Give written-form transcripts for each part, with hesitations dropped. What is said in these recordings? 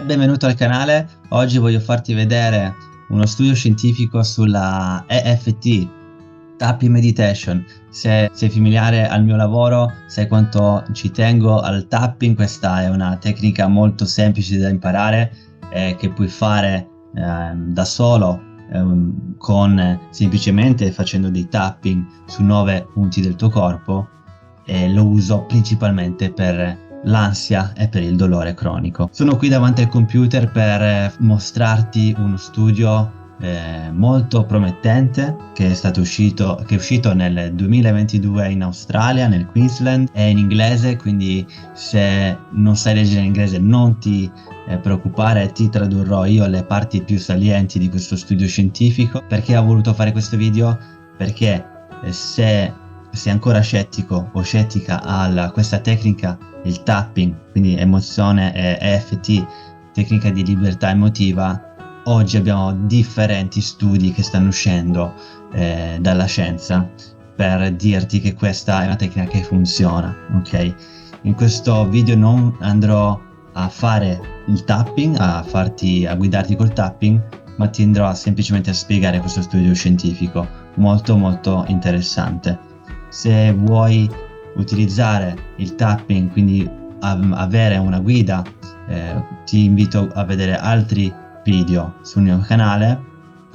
Benvenuto al canale. Oggi voglio farti vedere uno studio scientifico sulla EFT, Tapping Meditation. Se sei familiare al mio lavoro, sai quanto ci tengo al tapping. Questa è una tecnica molto semplice da imparare, che puoi fare da solo, semplicemente facendo dei tapping su 9 punti del tuo corpo. Lo uso principalmente per l'ansia e per il dolore cronico. Sono qui davanti al computer per mostrarti uno studio molto promettente che è uscito nel 2022 in Australia, nel Queensland. È in inglese, quindi se non sai leggere in inglese non ti preoccupare, ti tradurrò io le parti più salienti di questo studio scientifico. Perché ho voluto fare questo video? Perché se sei ancora scettico o scettica a questa tecnica, il tapping, quindi emozione e EFT, tecnica di libertà emotiva, oggi abbiamo differenti studi che stanno uscendo dalla scienza per dirti che questa è una tecnica che funziona, ok? In questo video non andrò a fare il tapping, a guidarti col tapping, ma ti andrò semplicemente a spiegare questo studio scientifico molto molto interessante. Se vuoi utilizzare il tapping, quindi avere una guida, ti invito a vedere altri video sul mio canale,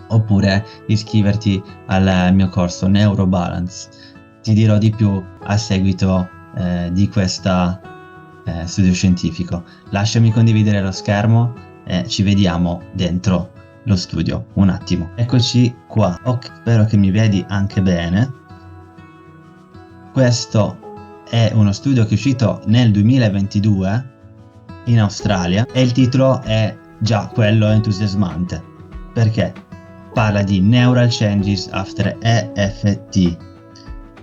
oppure iscriverti al mio corso Neurobalance. Ti dirò di più a seguito di questo studio scientifico. Lasciami condividere lo schermo e ci vediamo dentro lo studio un attimo. Eccoci qua. Spero che mi vedi anche bene. Questo è uno studio che è uscito nel 2022 in Australia e il titolo è già quello entusiasmante, perché parla di Neural Changes After EFT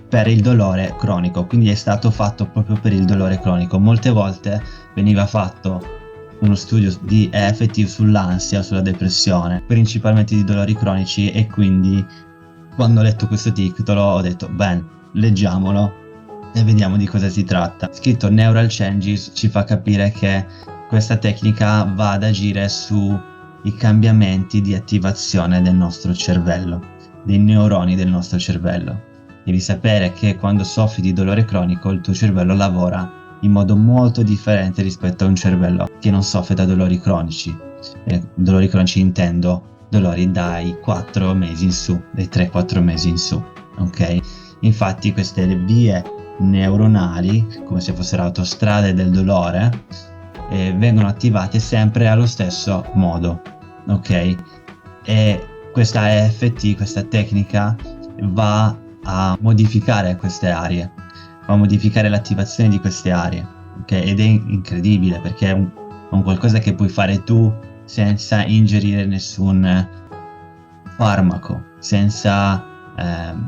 per il dolore cronico, quindi è stato fatto proprio per il dolore cronico. Molte volte veniva fatto uno studio di EFT sull'ansia, sulla depressione, principalmente di dolori cronici, e quindi quando ho letto questo titolo ho detto bene, leggiamolo e vediamo di cosa si tratta. Scritto Neural Changes ci fa capire che questa tecnica va ad agire sui cambiamenti di attivazione del nostro cervello, dei neuroni del nostro cervello. Devi sapere che quando soffri di dolore cronico il tuo cervello lavora in modo molto differente rispetto a un cervello che non soffre da dolori cronici. Dolori cronici intendo dolori dai 4 mesi in su, dai 3-4 mesi in su, ok? Infatti queste vie neuronali, come se fossero autostrade del dolore, vengono attivate sempre allo stesso modo, ok? E questa EFT, questa tecnica, va a modificare queste aree, va a modificare l'attivazione di queste aree, ok? Ed è incredibile perché è un qualcosa che puoi fare tu senza ingerire nessun farmaco, senza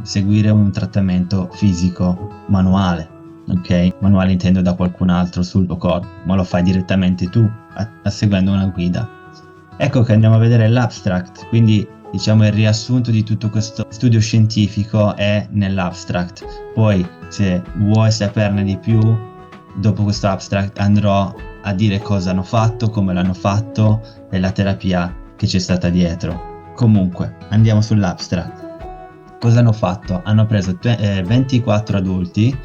seguire un trattamento fisico manuale, ok? Manuale intendo da qualcun altro sul tuo corpo, ma lo fai direttamente tu seguendo una guida. Ecco che andiamo a vedere l'abstract, quindi diciamo il riassunto di tutto questo studio scientifico è nell'abstract. Poi se vuoi saperne di più, dopo questo abstract andrò a dire cosa hanno fatto, come l'hanno fatto e la terapia che c'è stata dietro. Comunque andiamo sull'abstract. Cosa hanno fatto? Hanno preso 24 adulti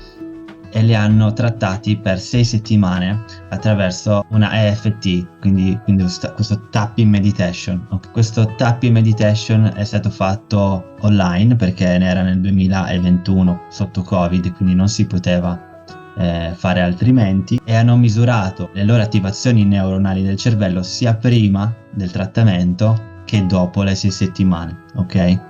e li hanno trattati per 6 settimane attraverso una EFT, quindi questo tapping meditation. Okay. Questo tapping meditation è stato fatto online perché era nel 2021 sotto Covid, quindi non si poteva fare altrimenti, e hanno misurato le loro attivazioni neuronali del cervello sia prima del trattamento che dopo le 6 settimane, ok?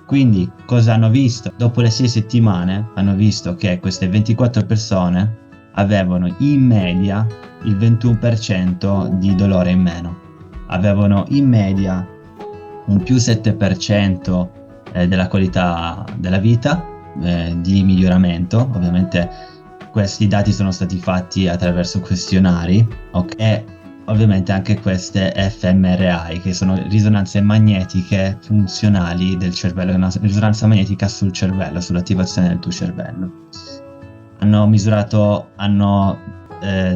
Quindi cosa hanno visto? Dopo le 6 settimane hanno visto che queste 24 persone avevano in media il 21% di dolore in meno, avevano in media un più 7% della qualità della vita, di miglioramento. Ovviamente questi dati sono stati fatti attraverso questionari, okay? E ovviamente anche queste fMRI, che sono risonanze magnetiche funzionali del cervello, una risonanza magnetica sul cervello, sull'attivazione del tuo cervello. Hanno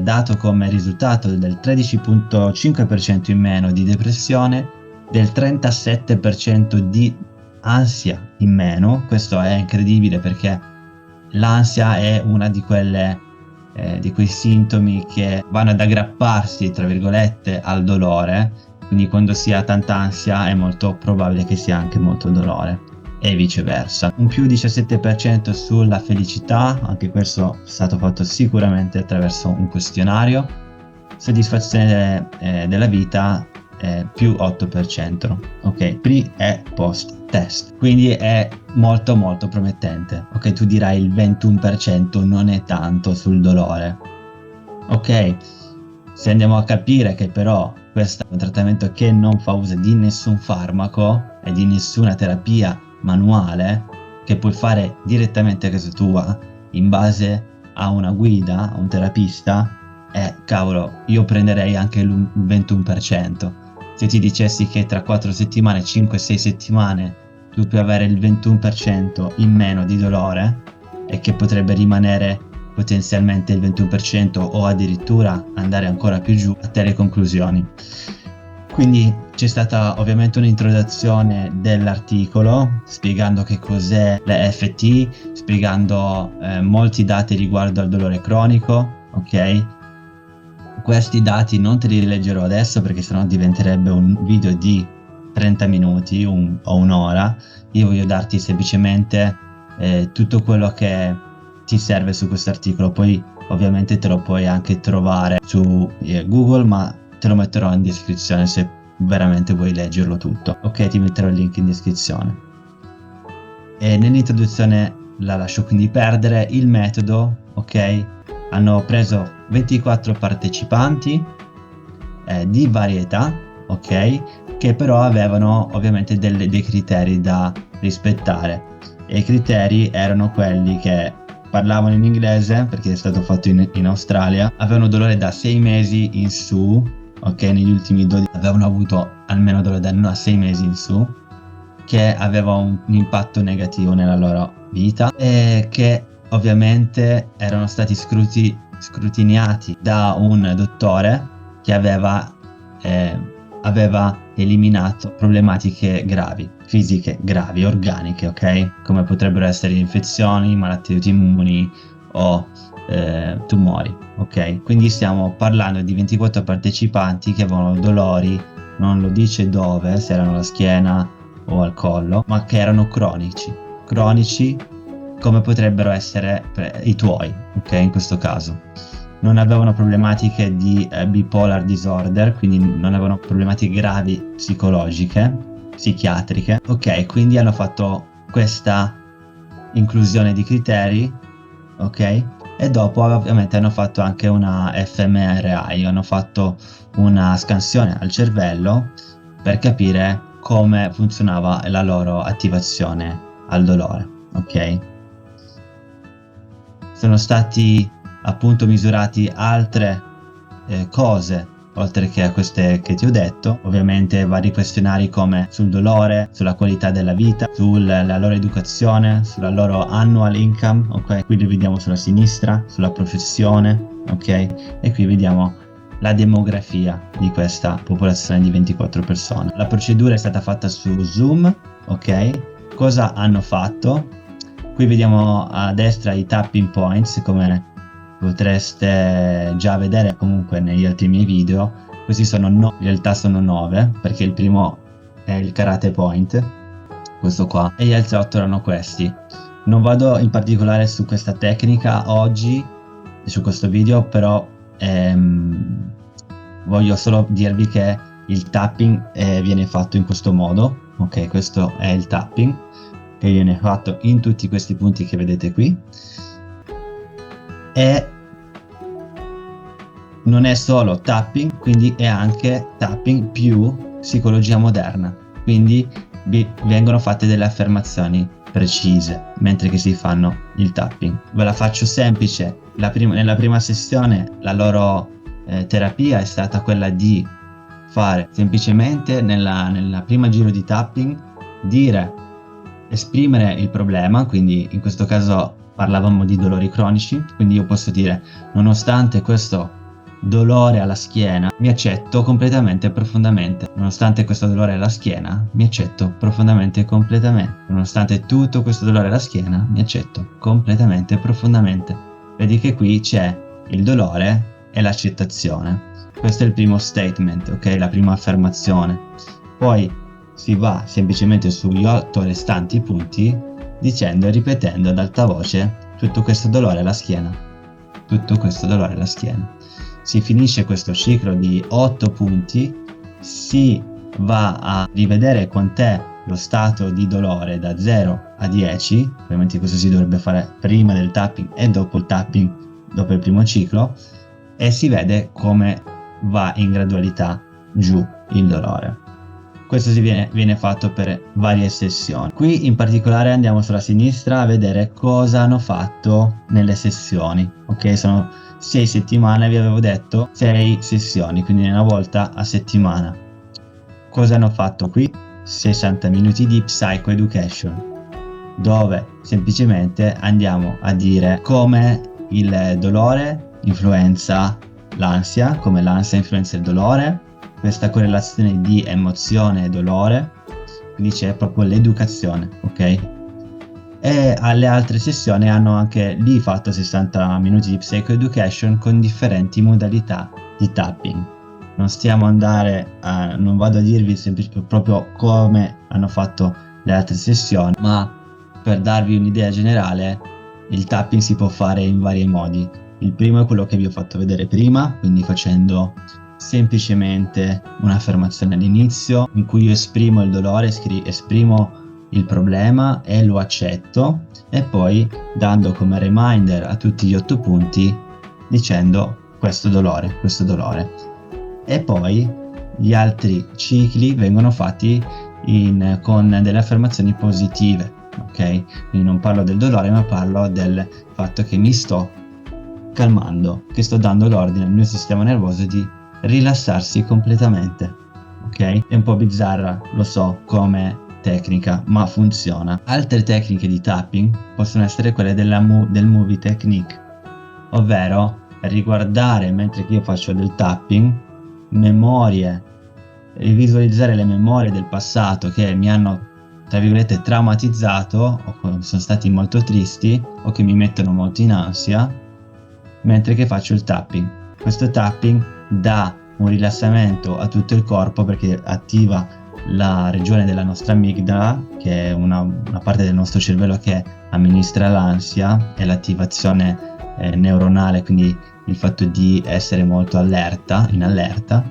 dato come risultato del 13,5% in meno di depressione, del 37% di ansia in meno. Questo è incredibile perché l'ansia è una di quei sintomi che vanno ad aggrapparsi, tra virgolette, al dolore, quindi quando si ha tanta ansia è molto probabile che sia anche molto dolore e viceversa. Un più 17% sulla felicità, anche questo è stato fatto sicuramente attraverso un questionario. Soddisfazione della vita più 8%, ok? Pre e post test, quindi è molto molto promettente. Ok, tu dirai il 21% non è tanto sul dolore, ok? Se andiamo a capire che però questo è un trattamento che non fa uso di nessun farmaco e di nessuna terapia manuale, che puoi fare direttamente a casa tua in base a una guida, a un terapista, cavolo, io prenderei anche il 21%. Se ti dicessi che tra 4 settimane, 5-6 settimane tu puoi avere il 21% in meno di dolore e che potrebbe rimanere potenzialmente il 21% o addirittura andare ancora più giù, a te le conclusioni. Quindi c'è stata ovviamente un'introduzione dell'articolo spiegando che cos'è l'EFT, spiegando molti dati riguardo al dolore cronico, ok? Questi dati non te li leggerò adesso perché sennò diventerebbe un video di 30 minuti o un'ora. Io voglio darti semplicemente tutto quello che ti serve su questo articolo. Poi ovviamente te lo puoi anche trovare su Google, ma te lo metterò in descrizione se veramente vuoi leggerlo tutto. Ok, ti metterò il link in descrizione. E nell'introduzione la lascio quindi perdere. Il metodo, ok? Hanno preso 24 partecipanti di varietà, ok? Che però avevano ovviamente dei criteri da rispettare. E i criteri erano quelli che parlavano in inglese, perché è stato fatto in Australia, avevano dolore da 6 mesi in su, ok? Negli ultimi 12 avevano avuto almeno dolore da 6 mesi in su, che aveva un impatto negativo nella loro vita e che ovviamente erano stati scrutiniati da un dottore che aveva eliminato problematiche gravi, fisiche gravi, organiche, ok? Come potrebbero essere infezioni, malattie autoimmuni o tumori, ok? Quindi stiamo parlando di 24 partecipanti che avevano dolori, non lo dice dove, se erano alla schiena o al collo, ma che erano cronici come potrebbero essere i tuoi, ok? In questo caso non avevano problematiche di bipolar disorder, quindi non avevano problematiche gravi psichiatriche, ok? Quindi hanno fatto questa inclusione di criteri, ok? E dopo ovviamente hanno fatto anche una fMRI, hanno fatto una scansione al cervello per capire come funzionava la loro attivazione al dolore, ok? Sono stati appunto misurati altre cose oltre che a queste che ti ho detto, ovviamente vari questionari come sul dolore, sulla qualità della vita, sulla loro educazione, sulla loro annual income, ok? Qui li vediamo sulla sinistra, sulla professione, ok? E qui vediamo la demografia di questa popolazione di 24 persone. La procedura è stata fatta su Zoom, ok? Cosa hanno fatto? Qui vediamo a destra i tapping points, come potreste già vedere comunque negli altri miei video. Questi sono in realtà sono 9, perché il primo è il karate point, questo qua, e gli altri 8 erano questi. Non vado in particolare su questa tecnica oggi, su questo video, però voglio solo dirvi che il tapping viene fatto in questo modo, ok? Questo è il tapping che viene fatto in tutti questi punti che vedete qui, e non è solo tapping, quindi è anche tapping più psicologia moderna, quindi vengono fatte delle affermazioni precise mentre che si fanno il tapping. Ve la faccio semplice. Nella prima sessione la loro terapia è stata quella di fare semplicemente nella prima giro di tapping esprimere il problema, quindi in questo caso parlavamo di dolori cronici, quindi io posso dire, nonostante questo dolore alla schiena, mi accetto completamente e profondamente. Nonostante questo dolore alla schiena, mi accetto profondamente e completamente. Nonostante tutto questo dolore alla schiena, mi accetto completamente e profondamente. Vedi che qui c'è il dolore e l'accettazione. Questo è il primo statement, ok? La prima affermazione. Poi si va semplicemente sugli 8 restanti punti dicendo e ripetendo ad alta voce tutto questo dolore alla schiena. Tutto questo dolore alla schiena. Si finisce questo ciclo di 8 punti, si va a rivedere quant'è lo stato di dolore da 0 a 10, ovviamente questo si dovrebbe fare prima del tapping e dopo il tapping, dopo il primo ciclo, e si vede come va in gradualità giù il dolore. Questo viene fatto per varie sessioni. Qui in particolare andiamo sulla sinistra a vedere cosa hanno fatto nelle sessioni. Ok, sono 6 settimane, vi avevo detto 6 sessioni, quindi una volta a settimana. Cosa hanno fatto qui? 60 minuti di Psychoeducation, dove semplicemente andiamo a dire come il dolore influenza l'ansia, come l'ansia influenza il dolore, questa correlazione di emozione e dolore, quindi c'è proprio l'educazione, ok? E alle altre sessioni hanno anche lì fatto 60 minuti di Psychoeducation con differenti modalità di tapping. Non vado a dirvi proprio come hanno fatto le altre sessioni, ma per darvi un'idea generale, il tapping si può fare in vari modi. Il primo è quello che vi ho fatto vedere prima, quindi facendo semplicemente un'affermazione all'inizio in cui io esprimo il dolore, esprimo il problema e lo accetto, e poi dando come reminder a tutti gli 8 punti dicendo questo dolore. E poi gli altri cicli vengono fatti con delle affermazioni positive, ok? Quindi non parlo del dolore, ma parlo del fatto che mi sto calmando, che sto dando l'ordine al mio sistema nervoso di rilassarsi completamente, ok? È un po' bizzarra, lo so, come tecnica, ma funziona. Altre tecniche di tapping possono essere quelle del movie technique, ovvero riguardare mentre io faccio del tapping memorie, rivisualizzare le memorie del passato che mi hanno, tra virgolette, traumatizzato o sono stati molto tristi o che mi mettono molto in ansia mentre che faccio il tapping. Questo tapping dà un rilassamento a tutto il corpo perché attiva la regione della nostra amigdala, che è una parte del nostro cervello che amministra l'ansia e l'attivazione neuronale, quindi il fatto di essere molto in allerta,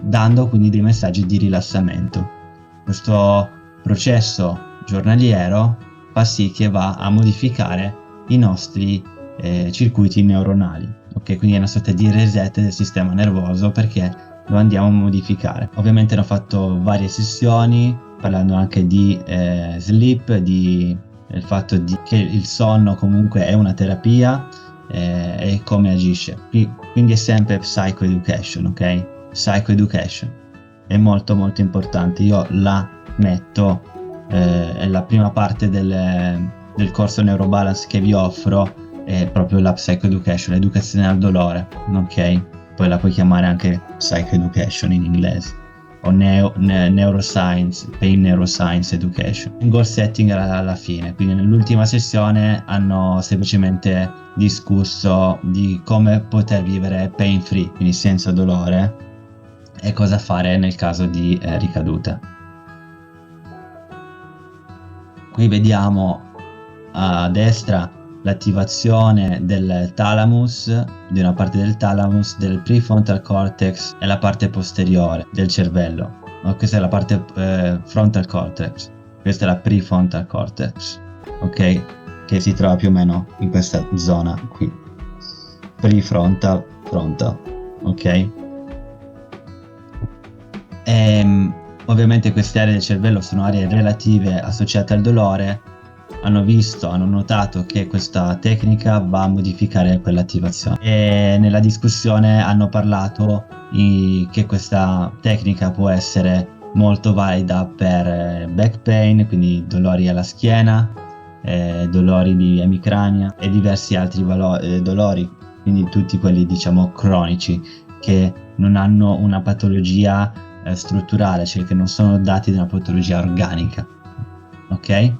dando quindi dei messaggi di rilassamento. Questo processo giornaliero fa sì che va a modificare i nostri circuiti neuronali, ok? Quindi è una sorta di reset del sistema nervoso perché lo andiamo a modificare. Ovviamente hanno fatto varie sessioni parlando anche di sleep, del fatto che il sonno comunque è una terapia e come agisce. Quindi è sempre Psychoeducation, ok? Psychoeducation è molto molto importante. Io la metto, è la prima parte del corso Neurobalance che vi offro, è proprio la Psychoeducation, l'educazione al dolore, ok? Poi la puoi chiamare anche Psychoeducation in inglese, o Neuroscience, Pain Neuroscience Education. Il goal setting alla fine, quindi nell'ultima sessione hanno semplicemente discusso di come poter vivere pain free, quindi senza dolore, e cosa fare nel caso di ricaduta. Qui vediamo a destra l'attivazione del thalamus, di una parte del thalamus, del prefrontal cortex e la parte posteriore del cervello. Questa è la parte frontal cortex, questa è la prefrontal cortex, ok? Che si trova più o meno in questa zona qui, prefrontal, frontal, ok? Ovviamente queste aree del cervello sono aree relative associate al dolore. Hanno notato che questa tecnica va a modificare quell'attivazione, e nella discussione hanno parlato che questa tecnica può essere molto valida per back pain, quindi dolori alla schiena, dolori di emicrania e diversi altri dolori, quindi tutti quelli diciamo cronici che non hanno una patologia strutturale, cioè che non sono dati da una patologia organica. Ok?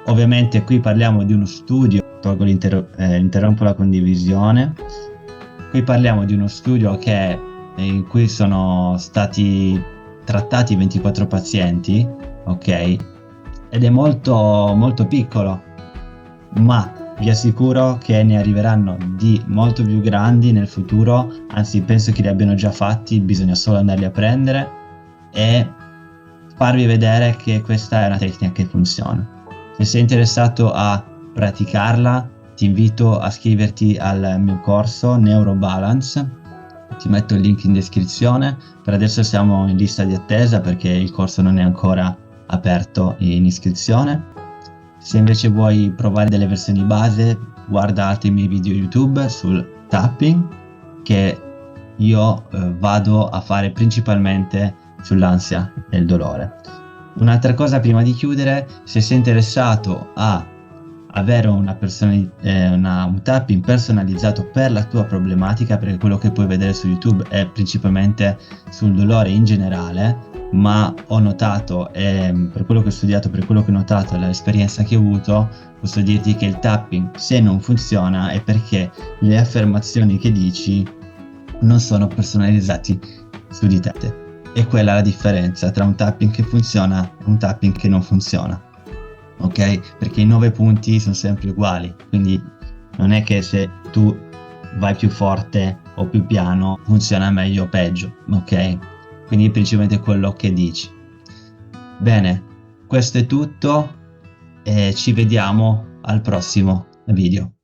Ovviamente qui parliamo di uno studio, interrompo la condivisione. Qui parliamo di uno studio in cui sono stati trattati 24 pazienti, ok? Ed è molto, molto piccolo, ma vi assicuro che ne arriveranno di molto più grandi nel futuro, anzi penso che li abbiano già fatti, bisogna solo andarli a prendere e farvi vedere che questa è una tecnica che funziona. Se sei interessato a praticarla, ti invito a iscriverti al mio corso Neurobalance, ti metto il link in descrizione. Per adesso siamo in lista di attesa perché il corso non è ancora aperto in iscrizione. Se invece vuoi provare delle versioni base, guarda altri miei video YouTube sul tapping che io vado a fare principalmente sull'ansia e il dolore. Un'altra cosa prima di chiudere, se sei interessato a avere un tapping personalizzato per la tua problematica, perché quello che puoi vedere su YouTube è principalmente sul dolore in generale, ma ho notato, per quello che ho studiato, per quello che ho notato, l'esperienza che ho avuto, posso dirti che il tapping, se non funziona, è perché le affermazioni che dici non sono personalizzati su di te. E quella è la differenza tra un tapping che funziona e un tapping che non funziona. Ok? Perché i 9 punti sono sempre uguali, quindi non è che se tu vai più forte o più piano funziona meglio o peggio, ok? Quindi principalmente quello che dici. Bene, questo è tutto e ci vediamo al prossimo video.